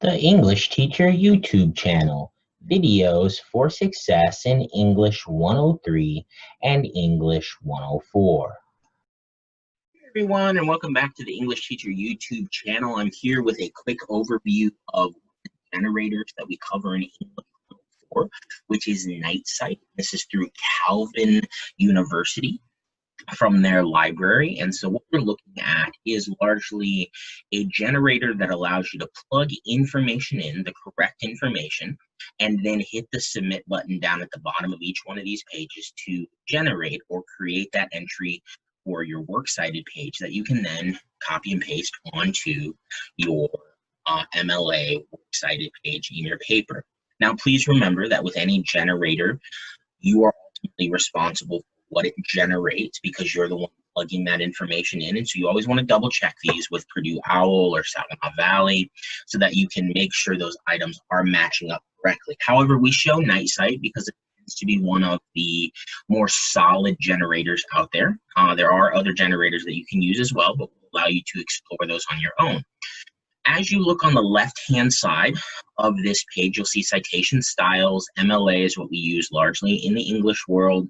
The English Teacher YouTube channel, videos for success in English 103 and English 104. Hey everyone, and welcome back to the English Teacher YouTube channel. I'm here with a quick overview of generators that we cover in English 104, which is Night This is through Calvin University from their library. And so what we're looking at is largely a generator that allows you to plug information in, the correct information, and then hit the submit button down at the bottom of each one of these pages to generate or create that entry for your works cited page that you can then copy and paste onto your MLA works cited page in your paper. Now, please remember that with any generator, you are ultimately responsible for what it generates because you're the one plugging that information in. And so you always want to double check these with Purdue OWL or Saginaw Valley so that you can make sure those items are matching up correctly. However, we show Night because it tends to be one of the more solid generators out there. There are other generators that you can use as well, but will allow you to explore those on your own. As you look on the left-hand side of this page, you'll see citation styles. MLA is what we use largely in the English world,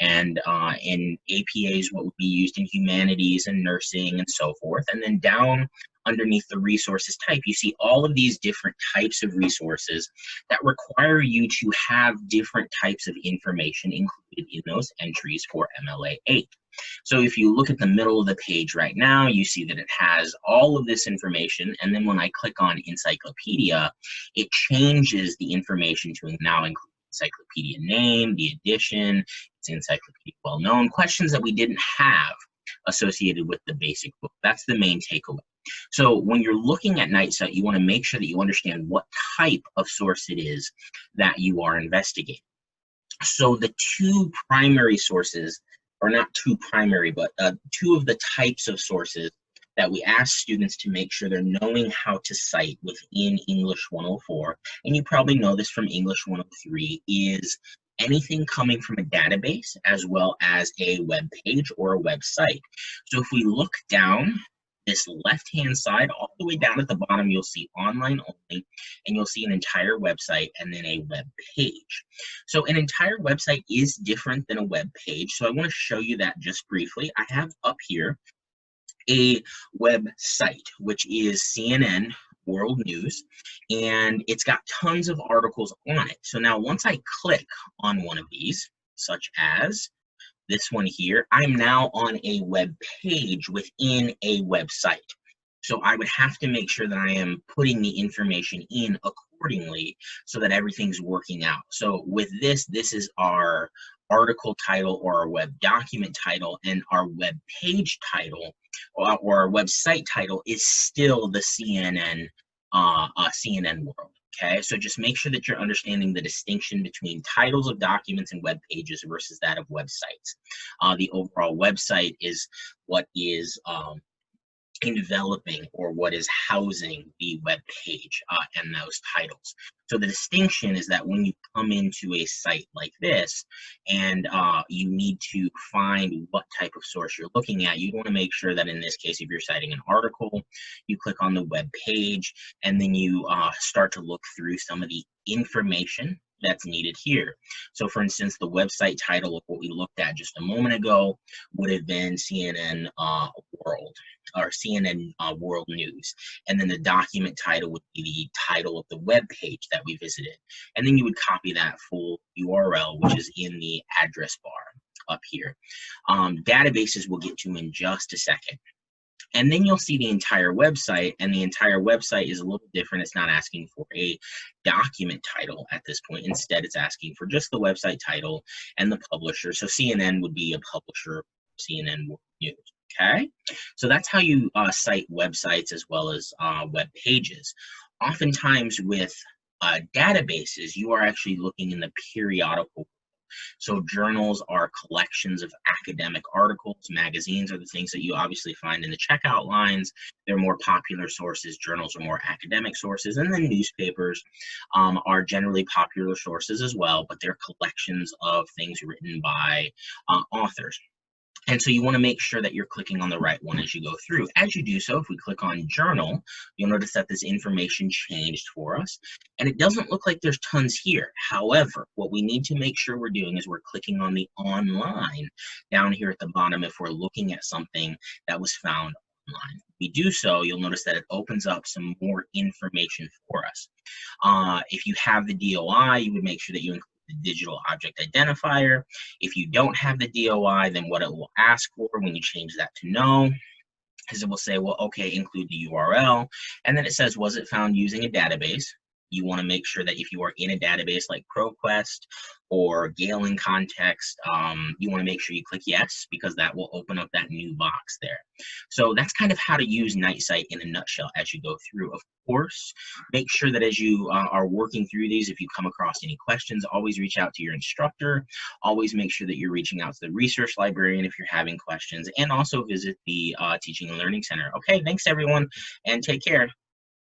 and in APA is what would be used in humanities and nursing and so forth. And then down underneath the resources type, you see all of these different types of resources that require you to have different types of information included in those entries for MLA 8. So if you look at the middle of the page right now, you see that it has all of this information. And then when I click on encyclopedia, it changes the information to now include encyclopedia name, the edition, it's encyclopedia well-known, questions that we didn't have associated with the basic book. That's the main takeaway. So when you're looking at NightCite, you want to make sure that you understand what type of source it is that you are investigating. So the two primary sources, or not two primary, but two of the types of sources that we ask students to make sure they're knowing how to cite within English 104, and you probably know this from English 103, is anything coming from a database as well as a web page or a website. So if we look down this left-hand side, all the way down at the bottom, you'll see online only, and you'll see an entire website and then a web page. So an entire website is different than a web page. So I want to show you that just briefly. I have up here a website, which is CNN World News, and it's got tons of articles on it. So now once I click on one of these, such as this one here, I'm now on a web page within a website. So I would have to make sure that I am putting the information in accordingly so that everything's working out. So with this is our article title or our web document title, and our web page title or our website title is still the CNN World. Okay, so just make sure that you're understanding the distinction between titles of documents and web pages versus that of websites. The overall website is what is enveloping or what is housing the web page and those titles. So the distinction is that when you come into a site like this and you need to find what type of source you're looking at, you want to make sure that in this case, if you're citing an article, you click on the web page and then you start to look through some of the information that's needed here. So for instance, the website title of what we looked at just a moment ago would have been CNN World or CNN World News. And then the document title would be the title of the web page that we visited. And then you would copy that full URL, which is in the address bar up here. Databases we'll get to in just a second. And then you'll see the entire website, and the entire website is a little different. It's not asking for a document title at this point. Instead, it's asking for just the website title and the publisher. So CNN would be a publisher, CNN World News. Okay, so that's how you cite websites as well as web pages. Oftentimes with databases, you are actually looking in the periodical. So journals are collections of academic articles. Magazines are the things that you obviously find in the checkout lines. They're more popular sources. Journals are more academic sources. And then newspapers are generally popular sources as well, but they're collections of things written by authors. And so you want to make sure that you're clicking on the right one as you go through. As you do so, if we click on journal, you'll notice that this information changed for us. And it doesn't look like there's tons here. However, what we need to make sure we're doing is we're clicking on the online down here at the bottom if we're looking at something that was found online. If we do so, you'll notice that it opens up some more information for us. If you have the DOI, you would make sure that you include the digital object identifier. If you don't have the DOI, then what it will ask for when you change that to no is it will say, well, okay, include the URL. And then it says, was it found using a database? You want to make sure that if you are in a database like ProQuest or Galen Context, you want to make sure you click yes, because that will open up that new box there. So that's kind of how to use NightSight in a nutshell as you go through. Of course, make sure that as you are working through these, if you come across any questions, always reach out to your instructor. Always make sure that you're reaching out to the research librarian if you're having questions, and also visit the Teaching and Learning Center. Okay, thanks everyone, and take care.